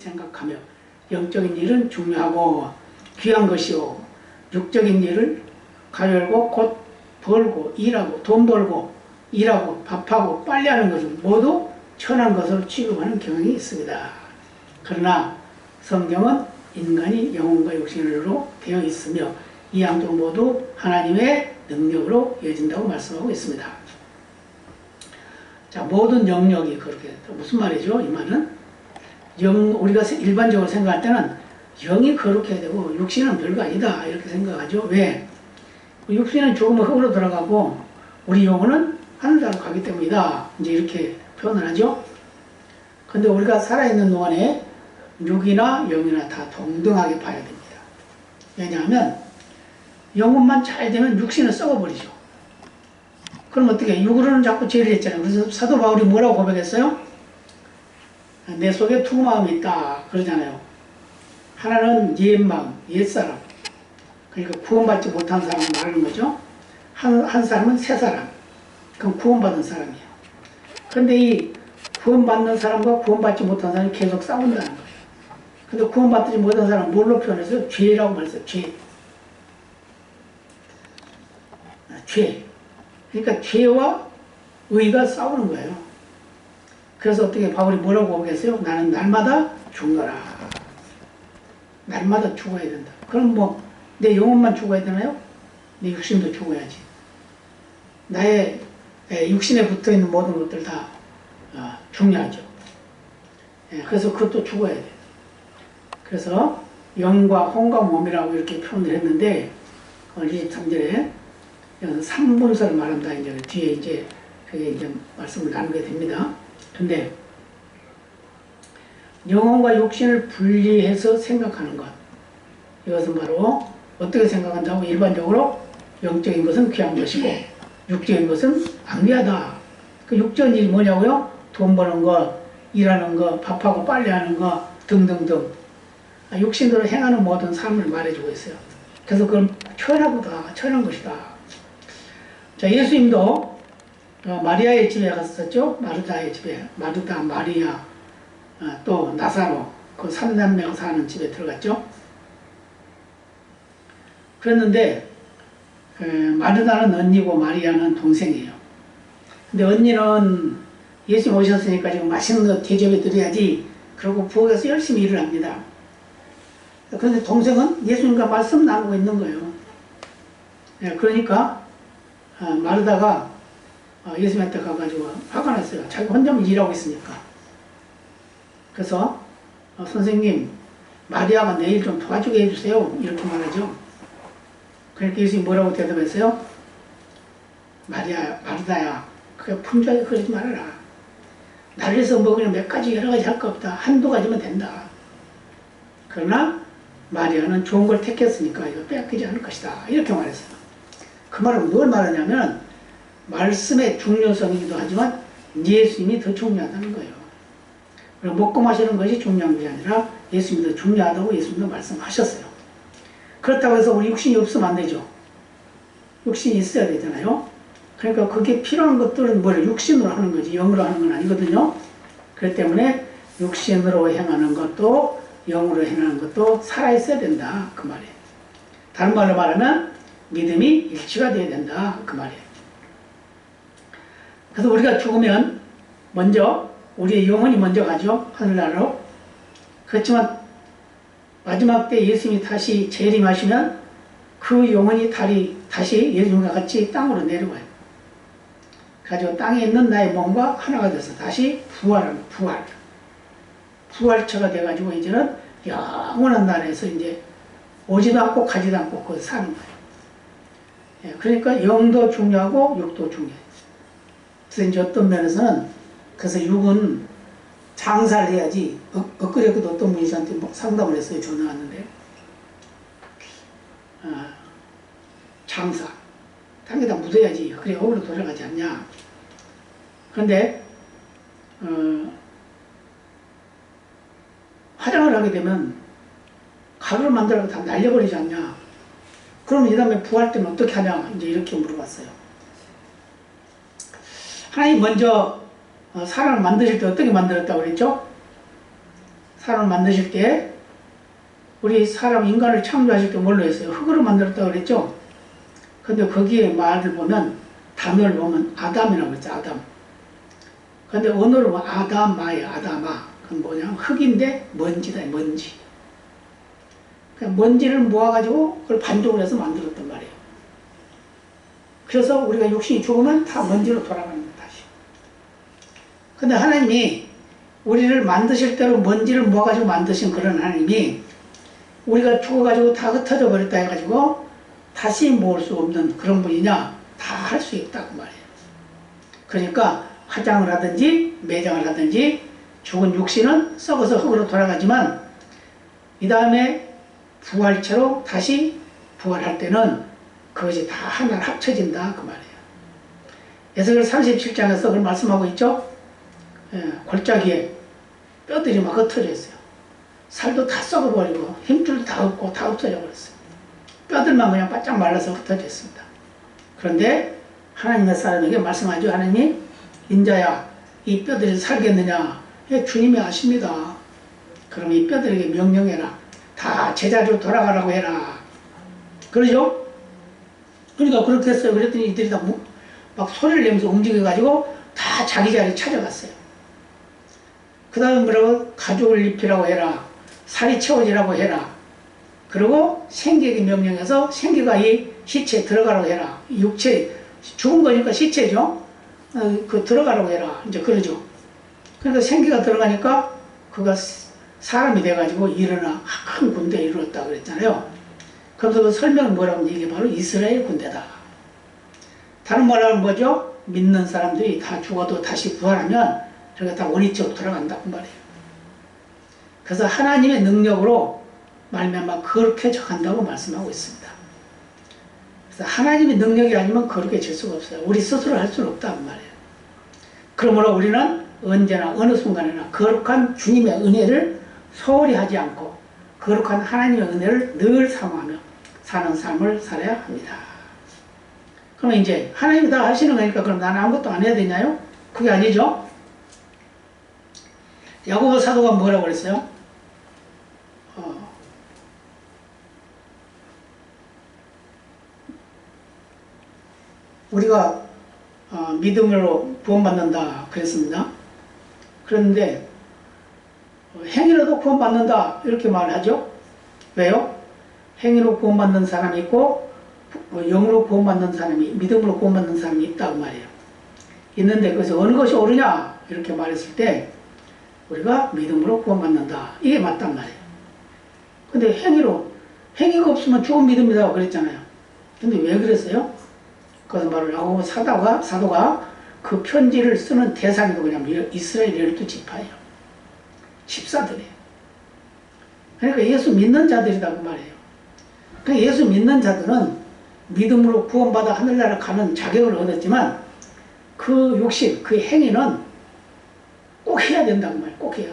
생각하며 영적인 일은 중요하고 귀한 것이요 육적인 일을 가열고 곧 벌고 일하고 돈 벌고 일하고 밥하고 빨래하는 것은 모두 천한 것으로 취급하는 경향이 있습니다. 그러나 성경은 인간이 영혼과 육신으로 되어 있으며 이 양쪽 모두 하나님의 능력으로 이어진다고 말씀하고 있습니다. 자, 모든 영역이 그렇게 무슨 말이죠? 이 말은 우리가 일반적으로 생각할 때는 영이 거룩해야 되고 육신은 별거 아니다 이렇게 생각하죠. 왜? 육신은 조금은 흙으로 들어가고 우리 영혼은 하늘나라로 가기 때문이다. 이제 이렇게 표현을 하죠. 근데 우리가 살아있는 동안에 육이나 영이나 다 동등하게 봐야 됩니다. 왜냐하면 영혼만 잘 되면 육신은 썩어버리죠. 그럼 어떻게? 육으로는 자꾸 죄를 했잖아요. 그래서 사도 바울이 뭐라고 고백했어요? 내 속에 두 마음이 있다 그러잖아요. 하나는 옛마음, 옛사람. 그러니까 구원받지 못한 사람을 말하는 거죠. 한 사람은 새 사람. 그럼 구원받은 사람이에요. 그런데 이 구원받는 사람과 구원받지 못한 사람이 계속 싸운다는 거예요. 근데 구원받지 못한 사람은 뭘로 표현해서 죄라고 말했어요. 죄. 그러니까 죄와 의가 싸우는 거예요. 그래서 어떻게 바울이 뭐라고 고백했어요? 나는 날마다 죽노라. 날마다 죽어야 된다. 그럼 뭐 내 영혼만 죽어야 되나요? 내 육신도 죽어야지. 나의 육신에 붙어있는 모든 것들 다 중요하죠. 그래서 그것도 죽어야 돼요. 그래서 영과 혼과 몸이라고 이렇게 표현을 했는데 23절에 3분설을 말한다. 이제 뒤에 이제 그게 이제 말씀을 나누게 됩니다. 근데 영혼과 육신을 분리해서 생각하는 것, 이것은 바로 어떻게 생각한다고? 일반적으로 영적인 것은 귀한 것이고 육적인 것은 낭비하다. 그 육적인 일이 뭐냐고요? 돈 버는 것, 일하는 것, 밥하고 빨래하는 것 등등등 육신으로 행하는 모든 삶을 말해주고 있어요. 그래서 그건 천한 것이다. 자, 예수님도 마리아의 집에 갔었죠. 마르다의 집에. 마르다, 마리아, 또 나사로, 그 3남매가 사는 집에 들어갔죠. 그랬는데 마르다는 언니고 마리아는 동생이에요. 근데 언니는 예수님 오셨으니까 지금 맛있는 거 대접해 드려야지 그러고 부엌에서 열심히 일을 합니다. 그런데 동생은 예수님과 말씀 나누고 있는 거예요. 그러니까 마르다가 예수님한테 가가지고 화가 났어요. 자기 혼자만 일하고 있으니까. 그래서 선생님, 마리아가 내일 좀 도와주게 해주세요. 이렇게 말하죠. 그러니까 예수님이 뭐라고 대답했어요? 마르다야, 그게 풍자하게 그러지 말아라. 나를 위해서 뭐 그냥 몇 가지 여러 가지 할 거 없다. 한두 가지면 된다. 그러나 마리아는 좋은 걸 택했으니까 이거 빼앗기지 않을 것이다. 이렇게 말했어요. 그 말은 뭘 말하냐면 말씀의 중요성이기도 하지만 예수님이 더 중요하다는 거예요. 그리고 먹고 마시는 것이 중요한 것이 아니라 예수님이 더 중요하다고 예수님도 말씀하셨어요. 그렇다고 해서 우리 육신이 없으면 안 되죠. 육신이 있어야 되잖아요. 그러니까 그게 필요한 것들은 뭐를 육신으로 하는 거지 영으로 하는 건 아니거든요. 그렇기 때문에 육신으로 행하는 것도 영으로 행하는 것도 살아있어야 된다. 그 말이에요. 다른 말로 말하면 믿음이 일치가 돼야 된다. 그 말이에요. 그래서 우리가 죽으면 먼저 우리의 영혼이 먼저 가죠. 하늘나라로. 그렇지만 마지막 때 예수님이 다시 재림하시면 그 영혼이 다시 예수님과 같이 땅으로 내려와요. 가지고 땅에 있는 나의 몸과 하나가 돼서 다시 부활하는 부활처가 돼가지고 이제는 영원한 나라에서 이제 오지도 않고 가지도 않고 거기서 사는 거예요. 그러니까 영도 중요하고 육도 중요해요. 그래서 이제 어떤 면에서는 그래서 육은 장사를 해야지. 엊그저께도 어떤 분이 저한테 상담을 했어요. 전화 왔는데 장사 땅에다 묻어야지. 그래 어울러 돌아가지 않냐. 그런데 화장을 하게 되면 가루를 만들어서 다 날려버리지 않냐. 그러면 이 다음에 부활 때는 어떻게 하냐. 이제 이렇게 물어봤어요. 하나님 먼저 사람을 만드실 때 어떻게 만들었다고 그랬죠? 사람을 만드실 때 우리 사람 인간을 창조하실 때 뭘로 했어요? 흙으로 만들었다고 그랬죠? 근데 거기에 말을 보면 단어를 보면 아담이라고 그랬죠. 아담. 근데 언어로 보면 아담아예요. 아담아. 그건 뭐냐면 흙인데 먼지다. 먼지. 그러니까 먼지를 모아가지고 그걸 반죽을 해서 만들었단 말이에요. 그래서 우리가 육신이 죽으면 다 먼지로 돌아가는 거예요. 다시. 근데 하나님이 우리를 만드실 대로 먼지를 모아가지고 만드신 그런 하나님이 우리가 죽어가지고 다 흩어져 버렸다 해가지고 다시 모을 수 없는 그런 분이냐? 다 할 수 있다고 말이에요. 그러니까 화장을 하든지 매장을 하든지 죽은 육신은 썩어서 흙으로 돌아가지만 이 다음에 부활체로 다시 부활할 때는 그것이 다 하나로 합쳐진다 그 말이에요. 에스겔 37장에서 그걸 말씀하고 있죠. 골짜기에 뼈들이 막 흩어져 있어요. 살도 다 썩어버리고 힘줄도 다 없고 다 없어져 버렸어요. 뼈들만 그냥 바짝 말라서 흩어져 있습니다. 그런데 하나님의 사람에게 말씀하죠. 하나님이 인자야 이 뼈들이 살겠느냐? 주님이 아십니다. 그럼 이 뼈들에게 명령해라. 다 제자리로 돌아가라고 해라. 그러죠? 그러니까 그렇게 했어요. 그랬더니 이들이 다 막 소리를 내면서 움직여가지고 다 자기 자리에 찾아갔어요. 그 다음에 뭐라고? 가죽을 입히라고 해라. 살이 채워지라고 해라. 그리고 생기에게 명령해서 생기가 이 시체에 들어가라고 해라. 육체, 죽은 거니까 시체죠? 그 들어가라고 해라. 이제 그러죠. 그러니까 생기가 들어가니까 그가 사람이 돼가지고 일어나 큰 군대에 이르렀다 그랬잖아요. 그래서 그 설명은 뭐라고 하면 이게 바로 이스라엘 군대다. 다른 말하면 뭐죠? 믿는 사람들이 다 죽어도 다시 부활하면 저희가 다 원위치로 돌아간다고 말이에요. 그래서 하나님의 능력으로 말미암아 그렇게 적한다고 말씀하고 있습니다. 그래서 하나님의 능력이 아니면 그렇게 질 수가 없어요. 우리 스스로 할 수는 없다고 말이에요. 그러므로 우리는 언제나 어느 순간에나 거룩한 주님의 은혜를 소홀히 하지 않고 거룩한 하나님의 은혜를 늘 사모하며 사는 삶을 살아야 합니다. 그러면 이제 하나님이 다 하시는 거니까 그럼 나는 아무것도 안 해야 되냐요? 그게 아니죠. 야고보 사도가 뭐라고 그랬어요? 우리가 믿음으로 구원받는다 그랬습니다. 그런데 행위로도 구원받는다 이렇게 말하죠. 왜요? 행위로 구원받는 사람이 있고 영으로 구원받는 사람이, 믿음으로 구원받는 사람이 있다고 말이에요. 있는데 그래서 어느 것이 옳으냐 이렇게 말했을 때 우리가 믿음으로 구원받는다 이게 맞단 말이에요. 근데 행위가 없으면 죽은 믿음이라고 그랬잖아요. 근데 왜 그랬어요? 그래서 바로 야고보 사도가 그 편지를 쓰는 대상이 누구냐면 이스라엘 12지파예요. 집사들이에요. 그러니까 예수 믿는 자들이라고 말해요. 그러니까 예수 믿는 자들은 믿음으로 구원받아 하늘나라 가는 자격을 얻었지만 그 욕심, 그 행위는 꼭 해야 된다고 말이에요. 꼭 해야.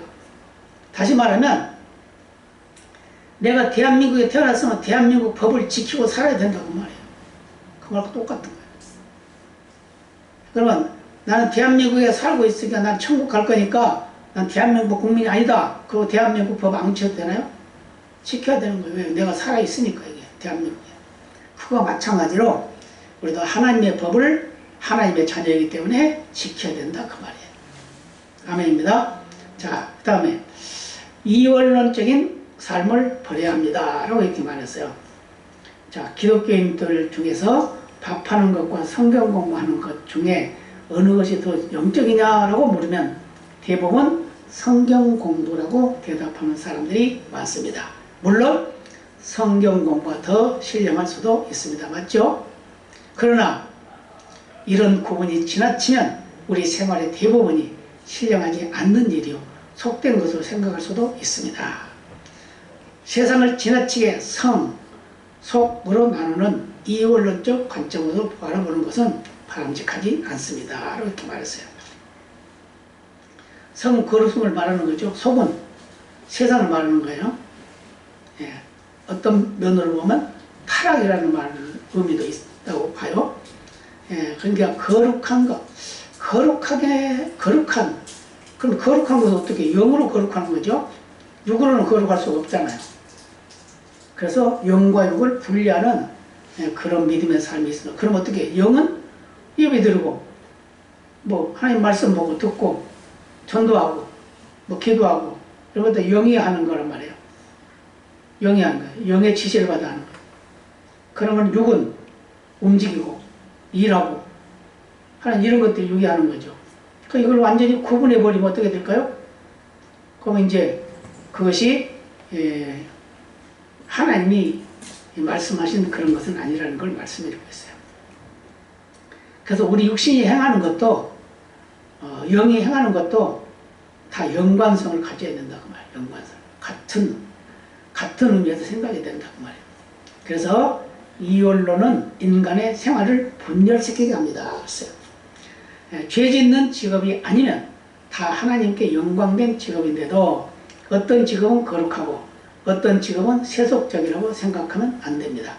다시 말하면 내가 대한민국에 태어났으면 대한민국 법을 지키고 살아야 된다고 말이에요. 그 말과 똑같은 거예요. 그러면 나는 대한민국에 살고 있으니까 난 천국 갈 거니까 난 대한민국 국민이 아니다. 그리고 대한민국 법 안 지켜도 되나요? 지켜야 되는 거예요. 왜? 내가 살아있으니까 이게 대한민국에. 그거와 마찬가지로 우리도 하나님의 법을 하나님의 자녀이기 때문에 지켜야 된다 그 말이에요. 아멘입니다. 자, 그 다음에 이원론적인 삶을 버려야 합니다 라고 이렇게 말했어요. 자, 기독교인들 중에서 밥하는 것과 성경 공부하는 것 중에 어느 것이 더 영적이냐라고 물으면 대부분 성경 공부라고 대답하는 사람들이 많습니다. 물론 성경 공부가 더 신령할 수도 있습니다. 맞죠? 그러나 이런 구분이 지나치면 우리 생활의 대부분이 신령하지 않는 일이요 속된 것으로 생각할 수도 있습니다. 세상을 지나치게 성, 속으로 나누는 이원론적 관점으로 바라보는 것은 바람직하지 않습니다. 이렇게 말했어요. 성은 거룩함을 말하는 거죠. 속은 세상을 말하는 거예요. 예. 어떤 면으로 보면 타락이라는 말 의미도 있다고 봐요. 예. 그러니까 거룩한 것, 거룩한, 그럼 거룩한 것은 어떻게 영으로 거룩한 거죠? 육으로는 거룩할 수가 없잖아요. 그래서 영과 육을 분리하는 그런 믿음의 삶이 있어요. 그럼 어떻게? 영은 예배 드리고, 뭐, 하나님 말씀 보고 듣고, 전도하고, 뭐, 기도하고, 이런 것도 영이 하는 거란 말이에요. 영이 하는 거예요. 영의 지시를 받아 하는 거예요. 그러면 육은 움직이고, 일하고, 하는 이런 것들이 육이 하는 거죠. 그 이걸 완전히 구분해버리면 어떻게 될까요? 그러면 이제 그것이, 하나님이 말씀하신 그런 것은 아니라는 걸 말씀드리고 있어요. 그래서 우리 육신이 행하는 것도, 영이 행하는 것도 다 연관성을 가져야 된다 그 말이에요. 연관성. 같은 의미에서 생각이 된다 그 말이에요. 그래서 이원론은 인간의 생활을 분열시키게 합니다. 그랬어요. 죄 짓는 직업이 아니면 다 하나님께 영광된 직업인데도 어떤 직업은 거룩하고 어떤 직업은 세속적이라고 생각하면 안 됩니다.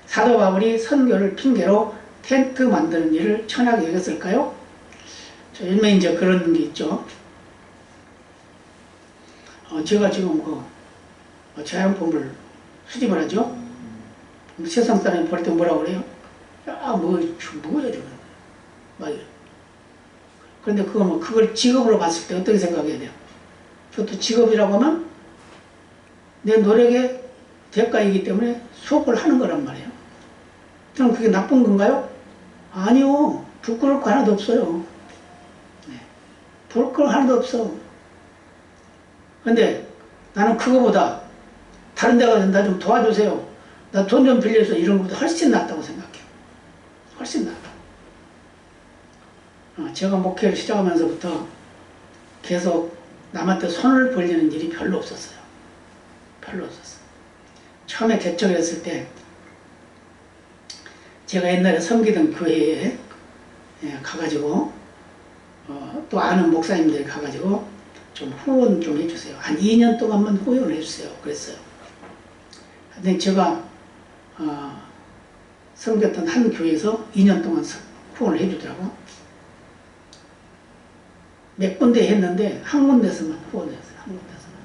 사도 바울이 선교를 핑계로 텐트 만드는 일을 천하게 여겼을까요? 요즘에 이제 그런 게 있죠. 제가 지금 자연품을 수집을 하죠. 세상 사람이 볼 때 뭐라고 그래요? 야, 뭐야, 저거. 막 그런데 그걸 직업으로 봤을 때 어떻게 생각해야 돼요? 그것도 직업이라고 하면 내 노력의 대가이기 때문에 수업을 하는 거란 말이에요. 그럼 그게 나쁜 건가요? 아니요. 부끄러울 거 하나도 없어요. 볼 거 하나도 없어. 근데 나는 그거보다 다른 데 가서 나 좀 도와주세요. 나 돈 좀 빌려서 이런 것보다 훨씬 낫다고 생각해요. 훨씬 낫다. 제가 목회를 시작하면서부터 계속 남한테 손을 벌리는 일이 별로 없었어요. 별로 없었어요. 처음에 개척을 했을 때 제가 옛날에 섬기던 교회에 가가지고 또 아는 목사님들이 가가지고 좀 후원 좀 해주세요. 한 2년 동안만 후원을 해주세요. 그랬어요. 근데 제가 섬겼던 한 교회에서 2년 동안 후원을 해주더라고. 몇 군데 했는데 한 군데서만 후원했어요. 한 군데서만.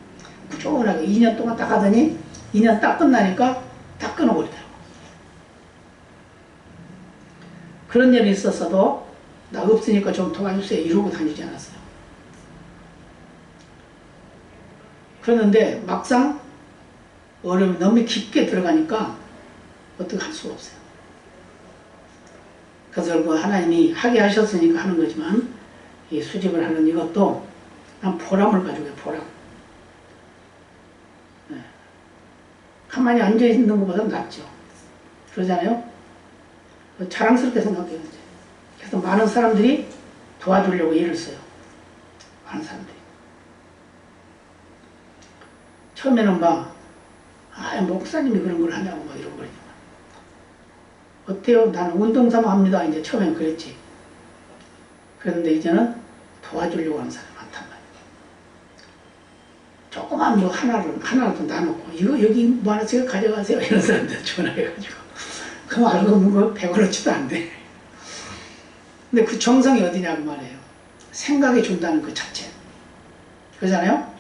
꾸준하게 2년 동안 딱 하더니 2년 딱 끝나니까 딱 끊어버리더라고. 그런 일이 있었어도 나 없으니까 좀 도와주세요 이러고 다니지 않았어요. 그런데 막상 어려움이 너무 깊게 들어가니까 어떻게 할 수가 없어요. 그래서 그 하나님이 하게 하셨으니까 하는 거지만 이 수집을 하는 이것도 난 보람을 가지고 보람. 가만히 앉아있는 것보다 낫죠. 그러잖아요. 자랑스럽게 생각해요. 그래서 많은 사람들이 도와주려고 애를 써요. 많은 사람들이. 처음에는 목사님이 그런 걸 하냐고 이런 거지만. 어때요? 나는 운동삼아 합니다. 이제 처음엔 그랬지. 그런데 이제는 도와주려고 하는 사람이 많단 말이에요. 조그만 하나라도 나놓고, 이거 여기 뭐 하나씩 가져가세요. 이런 사람들 전화해가지고. 그럼 알고 보면 100원어치도 안 돼. 근데 그 정성이 어디냐고 말이에요. 생각이 준다는 그 자체. 그러잖아요?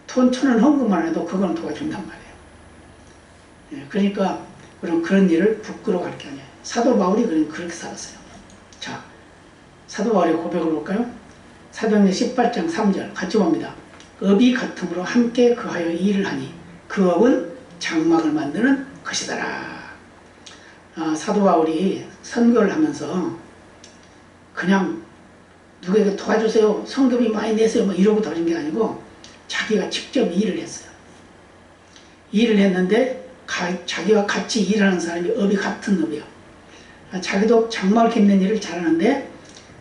돈 1,000원 헌금만 해도 그건 도와준단 말이에요. 그러니까 그런 일을 부끄러워할 게 아니에요. 사도 바울이 그렇게 살았어요. 자, 사도 바울의 고백을 볼까요? 사도행전 18장 3절 같이 봅니다. 업이 같음으로 함께 그하여 일을 하니 그 업은 장막을 만드는 것이더라. 사도 바울이 선교를 하면서 그냥 누구에게 도와주세요, 성금이 많이 내세요 이러고 다닌 게 아니고 자기가 직접 일을 했어요. 일을 했는데 자기와 같이 일하는 사람이 업이 같은 업이야. 자기도 장막을 깃는 일을 잘하는데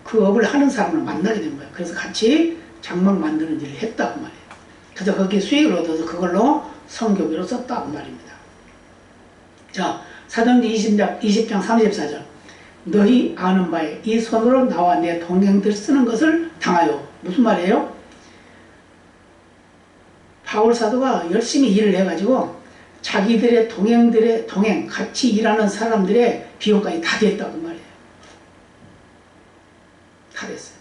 그 업을 하는 사람을 만나게 된 거예요. 그래서 같이 장막 만드는 일을 했다고 말이에요. 그래서 거기에 수익을 얻어서 그걸로 선교비로 썼다고 말입니다. 자, 사도행전 20장 34절 너희 아는 바에 이 손으로 나와 내 동행들 쓰는 것을 당하여. 무슨 말이에요? 바울 사도가 열심히 일을 해가지고 자기들의 동행 같이 일하는 사람들의 비용까지 다 됐다고 말이에요. 다 됐어요.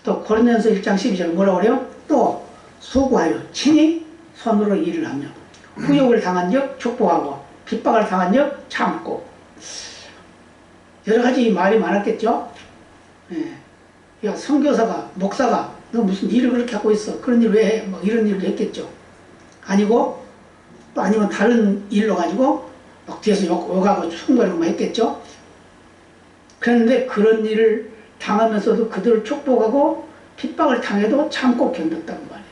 또 고린도전서 1장 12절 뭐라고 그래요? 또 수고하여 친히 손으로 일을 하며 후욕을 당한 적 축복하고 핍박을 당한 적 참고. 여러 가지 말이 많았겠죠. 예. 야, 선교사가 목사가 너 무슨 일을 그렇게 하고 있어, 그런 일 왜 해? 막 이런 일을 했겠죠. 아니고 또 아니면 다른 일로 가지고 막 뒤에서 욕하고 충고하고 막 했겠죠. 그런데 그런 일을 당하면서도 그들을 축복하고 핍박을 당해도 참고 견뎠다는 말이에요.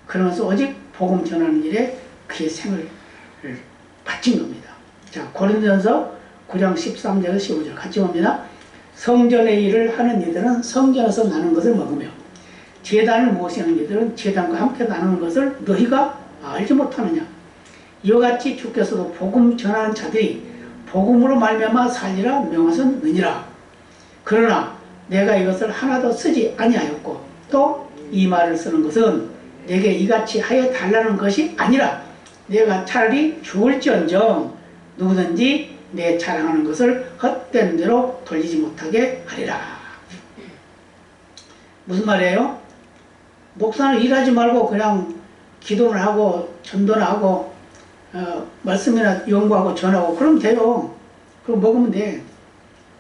그러면서 오직 복음 전하는 일에 그의 생을 바친 겁니다. 자, 고린도전서 9장 13절에서 15절 같이 봅니다. 성전의 일을 하는 이들은 성전에서 나는 것을 먹으며 제단을 모시는 이들은 제단과 함께 나누는 것을 너희가 알지 못하느냐. 이와 같이 주께서도 복음 전하는 자들이 복음으로 말미암아 살리라 명하셨느니라. 그러나 내가 이것을 하나도 쓰지 아니하였고 또 이 말을 쓰는 것은 내게 이같이 하여 달라는 것이 아니라 내가 차라리 죽을지언정 누구든지 내 자랑하는 것을 헛된 대로 돌리지 못하게 하리라. 무슨 말이에요? 목사는 일하지 말고 그냥 기도를 하고 전도를 하고 말씀이나 연구하고 전하고 그러면 돼요. 그럼 먹으면 돼.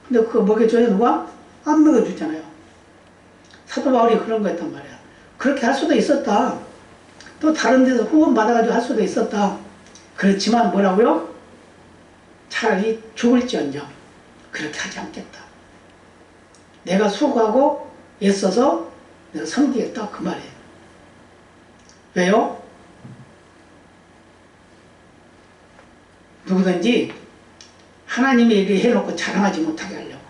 근데 그거 먹여줘야 누가? 안 먹여주잖아요. 사도 바울이 그런 거 했단 말이야. 그렇게 할 수도 있었다. 또 다른 데서 후원 받아가지고 할 수도 있었다. 그렇지만 뭐라고요? 차라리 죽을지언정 그렇게 하지 않겠다. 내가 수고하고 애써서 내가 섬기겠다 그 말이에요. 왜요? 누구든지 하나님의 일을 해놓고 자랑하지 못하게 하려고.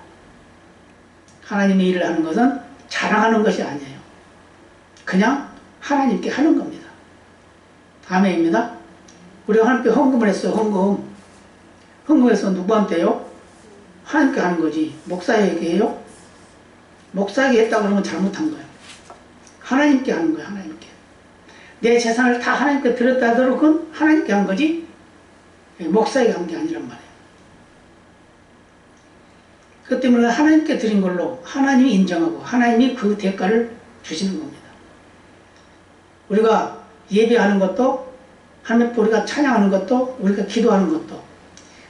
하나님의 일을 하는 것은 자랑하는 것이 아니에요. 그냥 하나님께 하는 겁니다. 아멘입니다. 우리가 하나님께 헌금을 했어요. 헌금해서 누구한테요? 하나님께 하는 거지. 목사에게 해요? 목사에게 했다고 그러면 잘못한 거예요. 하나님께 하는 거예요. 하나님께. 내 재산을 다 하나님께 드렸다 하더라도 그건 하나님께 한 거지 목사에게 한 게 아니란 말이에요. 그것 때문에 하나님께 드린 걸로 하나님이 인정하고 하나님이 그 대가를 주시는 겁니다. 우리가 예배하는 것도 하나님 우리가 찬양하는 것도 우리가 기도하는 것도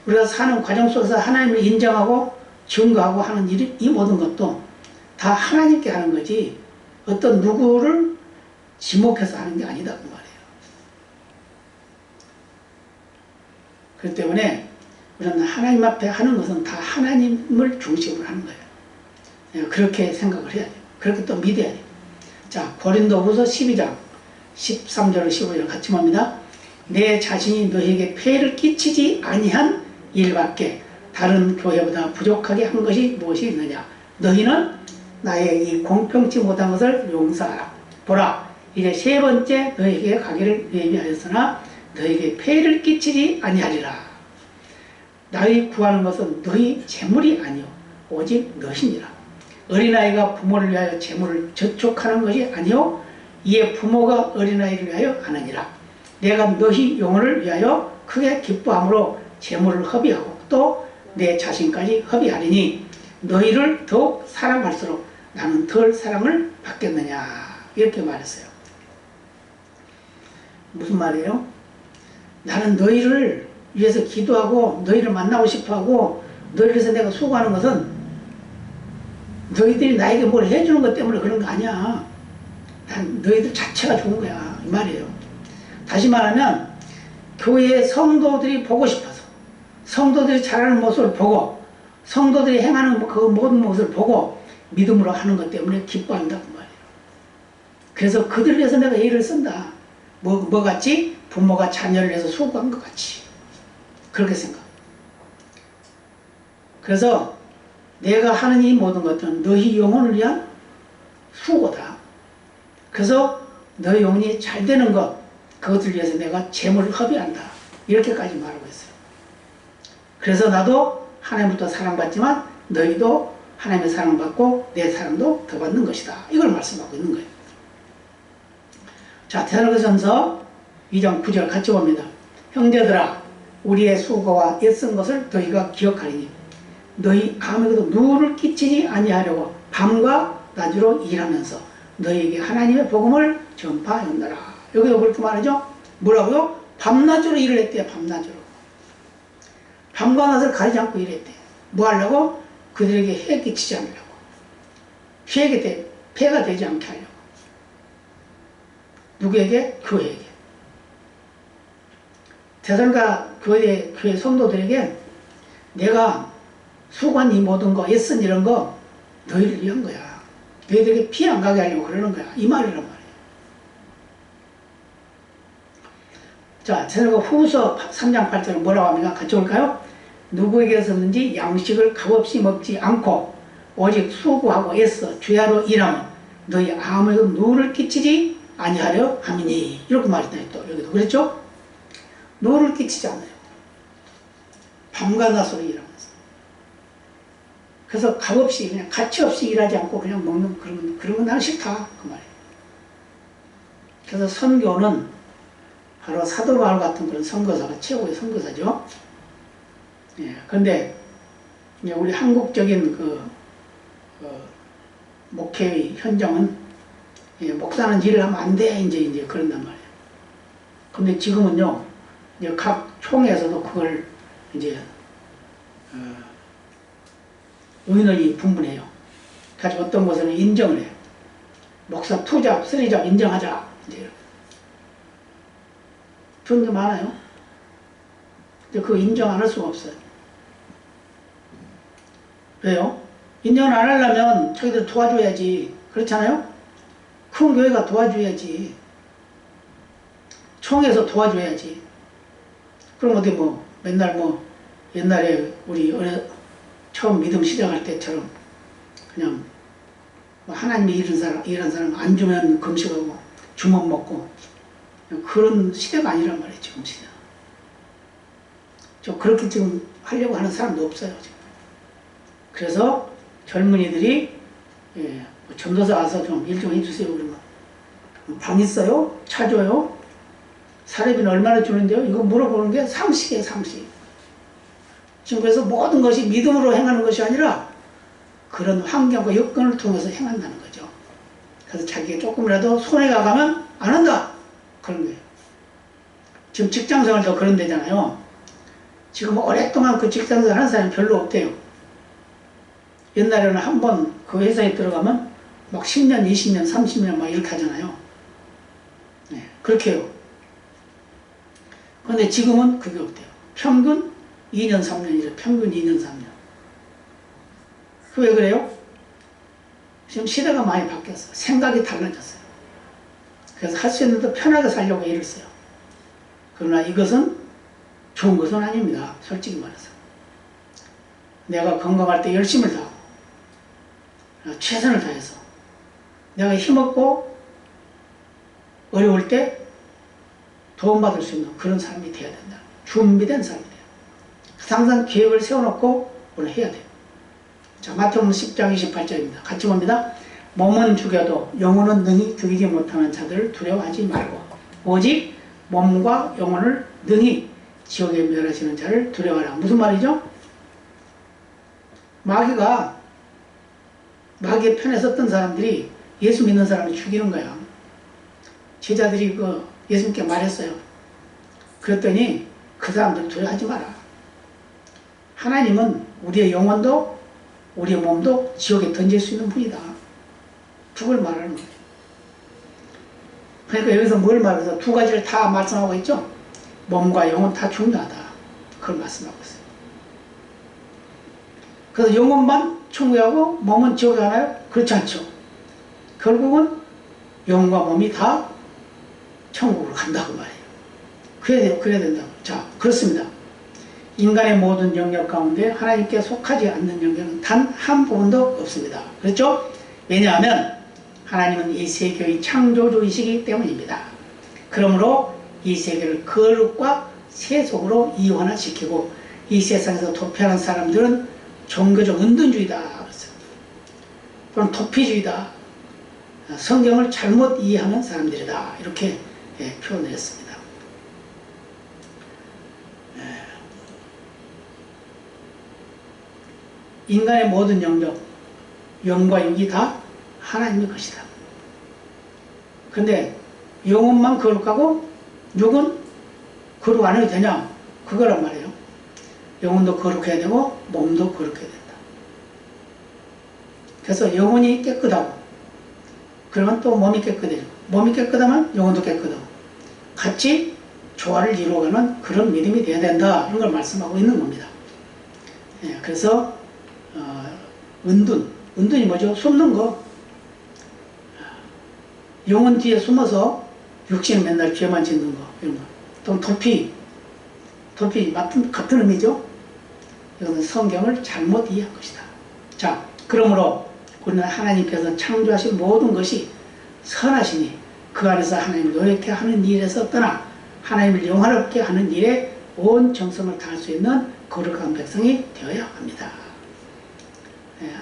우리가 사는 과정 속에서 하나님을 인정하고 증거하고 하는 일, 이 모든 것도 다 하나님께 하는 거지 어떤 누구를 지목해서 하는 게 아니다 그 말이에요. 그렇기 때문에 우리는 하나님 앞에 하는 것은 다 하나님을 중심으로 하는 거예요. 그렇게 생각을 해야 돼요. 그렇게 또 믿어야 돼요. 자, 고린도후서 12장 13절 15절 같이 봅니다. 내 자신이 너희에게 폐해를 끼치지 아니한 일밖에 다른 교회보다 부족하게 한 것이 무엇이 있느냐. 너희는 나의 이 공평치 못한 것을 용서하라. 보라, 이제 세 번째 너희에게 가기를 예비하였으나 너희에게 폐해를 끼치지 아니하리라. 너희 구하는 것은 너희 재물이 아니요 오직 너희니라. 어린아이가 부모를 위하여 재물을 저축하는 것이 아니요 이에 부모가 어린아이를 위하여 하느니라. 내가 너희 영혼을 위하여 크게 기뻐함으로 재물을 허비하고 또 내 자신까지 허비하리니 너희를 더욱 사랑할수록 나는 덜 사랑을 받겠느냐. 이렇게 말했어요. 무슨 말이에요? 나는 너희를 위해서 기도하고 너희를 만나고 싶어하고 너희를 위해서 내가 수고하는 것은 너희들이 나에게 뭘 해주는 것 때문에 그런 거 아니야. 난 너희들 자체가 좋은 거야 이 말이에요. 다시 말하면 교회의 성도들이 보고 싶어서 성도들이 잘하는 모습을 보고 성도들이 행하는 그 모든 모습을 보고 믿음으로 하는 것 때문에 기뻐한다 그 말이에요. 그래서 그들을 위해서 내가 일을 쓴다. 뭐 같이? 부모가 자녀를 위해서 수고한 것 같이 그렇게 생각. 그래서 내가 하는 이 모든 것들은 너희 영혼을 위한 수고다. 그래서 너희 영혼이 잘 되는 것 그것을 위해서 내가 재물을 허비한다. 이렇게까지 말하고 있어요. 그래서 나도 하나님부터 사랑받지만 너희도 하나님의 사랑받고 내 사랑도 더 받는 것이다. 이걸 말씀하고 있는 거예요. 자, 데살로니가전서 2장 9절 같이 봅니다. 형제들아 우리의 수고와 애쓴 것을 너희가 기억하리니 너희 아무에게도 누를 끼치지 아니하려고 밤과 낮으로 일하면서 너희에게 하나님의 복음을 전파하였노라. 여기도 그렇게 말하죠. 뭐라고요? 밤낮으로 일을 했대요. 밤낮으로. 밤과 낮을 가리지 않고 일했대. 뭐 하려고? 그들에게 해 끼치지 않으려고. 폐가 되지 않게 하려고. 누구에게? 교회에게. 데살로니가 교회 성도들에게 내가 수고한 이 모든 거, 애쓴 이런 거 너희를 위한 거야. 너희들에게 피해 안 가게 하려고 그러는 거야. 이 말이란 말이에요. 자, 데살로니가 후서 3장 8절은 뭐라고 합니까? 같이 올까요? 누구에게서든지 양식을 값없이 먹지 않고 오직 수고하고 애써 주야로 일하면 너희 아무에도 누를 끼치지 아니하려 함이니. 이렇게 말했더니 또 여기도 그랬죠? 누를 끼치지 않아요. 밤과 낮으로 일하면서. 그래서 값없이 그냥 가치 없이 일하지 않고 그냥 먹는 그런 건 나는 싫다. 그 말이에요. 그래서 선교는 바로 사도 바울 같은 그런 선교사가 최고의 선교사죠. 예, 그런데 이제 우리 한국적인 목회의 현장은 예, 목사는 일을 하면 안 돼. 이제 그런단 말이에요. 근데 지금은요, 이제 각 총회에서도 그걸 이제 의논이 분분해요. 가지고 어떤 곳에는 인정을 해요. 목사 2잡, 3잡 인정하자. 이제 이렇게. 그런 게 많아요. 근데 그거 인정 안 할 수가 없어요. 왜요? 인정을 안 하려면 자기들 도와줘야지. 그렇잖아요? 큰 교회가 도와줘야지. 총회에서 도와줘야지. 그럼 어디 뭐 맨날 뭐 옛날에 우리 처음 믿음 시작할 때처럼 그냥 뭐 하나님이 이런 사람 안 주면 금식하고 주먹 먹고 그런 시대가 아니란 말이에요. 지금 시대. 저 그렇게 지금 하려고 하는 사람도 없어요. 지금. 그래서 젊은이들이 예, 뭐 전도사 와서 좀 일 좀 해주세요. 그러면 방 있어요? 차 줘요? 사례비는 얼마나 주는데요? 이거 물어보는 게 상식이에요. 상식. 지금 그래서 모든 것이 믿음으로 행하는 것이 아니라 그런 환경과 여건을 통해서 행한다는 거죠. 그래서 자기가 조금이라도 손해가 가면 안 한다. 그런 거예요. 지금 직장생활도 그런 데잖아요. 지금 오랫동안 그 직장생활 하는 사람이 별로 없대요. 옛날에는 한 번 그 회사에 들어가면 막 10년, 20년, 30년 막 이렇게 하잖아요. 네, 그렇게 해요. 그런데 지금은 그게 없대요. 평균 2년, 3년이죠. 평균 2년, 3년. 왜 그래요? 지금 시대가 많이 바뀌었어요. 생각이 달라졌어요. 그래서 할 수 있는 더 편하게 살려고 애를 써요. 그러나 이것은 좋은 것은 아닙니다. 솔직히 말해서. 내가 건강할 때 열심을 다하고 최선을 다해서 내가 힘없고 어려울 때 도움받을 수 있는 그런 사람이 돼야 된다. 준비된 사람이 돼요. 항상 계획을 세워놓고 오늘 해야 돼요. 자, 마태복음 10장 28절입니다. 같이 봅니다. 몸은 죽여도 영혼은 능히 죽이지 못하는 자들을 두려워하지 말고 오직 몸과 영혼을 능히 지옥에 멸하시는 자를 두려워하라. 무슨 말이죠? 마귀의 편에 섰던 사람들이 예수 믿는 사람을 죽이는 거야. 제자들이 예수님께 말했어요. 그랬더니 그 사람들 두려워하지 마라. 하나님은 우리의 영혼도 우리의 몸도 지옥에 던질 수 있는 분이다. 그걸 말하는 거예요. 그러니까 여기서 뭘 말해서 두 가지를 다 말씀하고 있죠. 몸과 영혼 다 중요하다. 그걸 말씀하고 있어요. 그래서 영혼만 천국에 가고 몸은 지옥에 가나요? 그렇지 않죠. 결국은 영혼과 몸이 다 천국으로 간다고 말이에요. 그래야 된다고. 자, 그렇습니다. 인간의 모든 영역 가운데 하나님께 속하지 않는 영역은 단 한 부분도 없습니다. 그렇죠? 왜냐하면 하나님은 이 세계의 창조주이시기 때문입니다. 그러므로 이 세계를 거룩과 세속으로 이원화시키고 이 세상에서 도피하는 사람들은 종교적 은둔주의다. 그랬어요. 또는 도피주의다. 성경을 잘못 이해하는 사람들이다. 이렇게 표현했습니다. 인간의 모든 영역, 영과 육이 다 하나님의 것이다. 근데 영혼만 거룩하고 육은 거룩 안 해도 되냐? 그거란 말이에요. 영혼도 거룩해야 되고 몸도 거룩해야 된다. 그래서 영혼이 깨끗하고 그러면 또 몸이 깨끗해지고 몸이 깨끗하면 영혼도 깨끗하고 같이 조화를 이루어가는 그런 믿음이 되어야 된다. 이런 걸 말씀하고 있는 겁니다. 예, 그래서 은둔이 뭐죠? 숨는 거. 영혼 뒤에 숨어서 육신이 맨날 죄만 짓는 거 이런 거. 또 도피 같은 의미죠. 이것은 성경을 잘못 이해한 것이다. 자, 그러므로 우리는 하나님께서 창조하신 모든 것이 선하시니 그 안에서 하나님을 노력해 하는 일에서 떠나 하나님을 영화롭게 하는 일에 온 정성을 다할 수 있는 거룩한 백성이 되어야 합니다.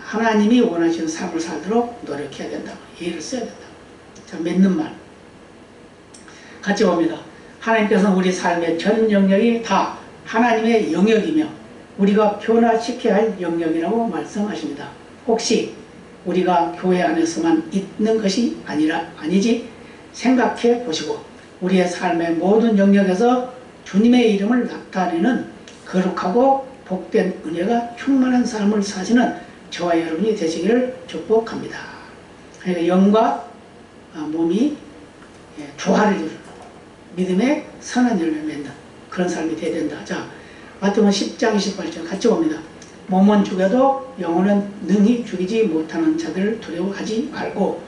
하나님이 원하시는 삶을 살도록 노력해야 된다고, 예를 써야 된다고. 자, 맺는 말 같이 봅니다. 하나님께서는 우리 삶의 전 영역이 다 하나님의 영역이며 우리가 변화시켜야 할 영역이라고 말씀하십니다. 혹시 우리가 교회 안에서만 있는 것이 아니지 생각해 보시고 우리의 삶의 모든 영역에서 주님의 이름을 나타내는 거룩하고 복된 은혜가 충만한 삶을 사시는 저와 여러분이 되시기를 축복합니다. 그러니까 영과 몸이 조화를 이루는 믿음의 선한 열매 맺는 그런 삶이 되어야 된다. 자, 마태복음 10장 28절 같이 봅니다. 몸은 죽여도 영혼은 능히 죽이지 못하는 자들을 두려워하지 말고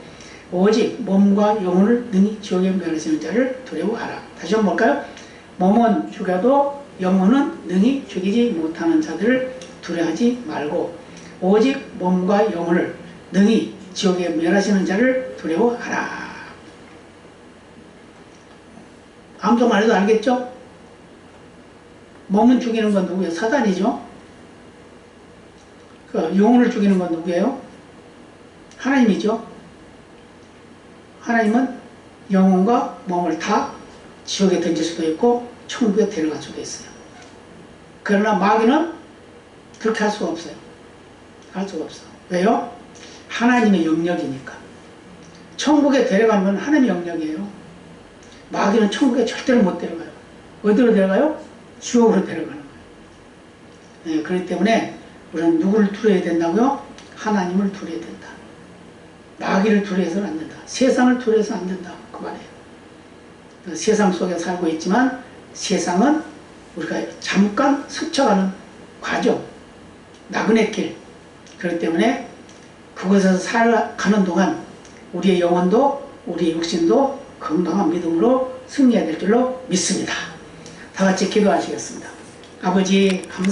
오직 몸과 영혼을 능히 지옥에 멸하시는 자를 두려워하라. 다시 한번 볼까요? 몸은 죽여도 영혼은 능히 죽이지 못하는 자들을 두려워하지 말고 오직 몸과 영혼을 능히 지옥에 멸하시는 자를 두려워하라. 아무도 말해도 알겠죠? 몸은 죽이는 건 누구예요? 사단이죠. 그 영혼을 죽이는 건 누구예요? 하나님이죠. 하나님은 영혼과 몸을 다 지옥에 던질 수도 있고 천국에 데려갈 수도 있어요. 그러나 마귀는 그렇게 할 수가 없어요. 할 수가 없어. 왜요? 하나님의 영역이니까. 천국에 데려가는 건 하나님의 영역이에요. 마귀는 천국에 절대로 못 데려가요. 어디로 데려가요? 지옥으로 데려가는 거예요. 네, 그렇기 때문에 우리는 누구를 두려워야 된다고요? 하나님을 두려워야 된다. 마귀를 두려워해서는 안 된다. 세상을 두려워해서는 안 된다. 그 말이에요. 세상 속에 살고 있지만 세상은 우리가 잠깐 스쳐가는 과정, 나그네 길. 그렇기 때문에 그곳에서 살아가는 동안 우리의 영혼도 우리의 육신도 건강한 믿음으로 승리해야 될 줄로 믿습니다. 다 같이 기도하시겠습니다. 아버지 감사합니다.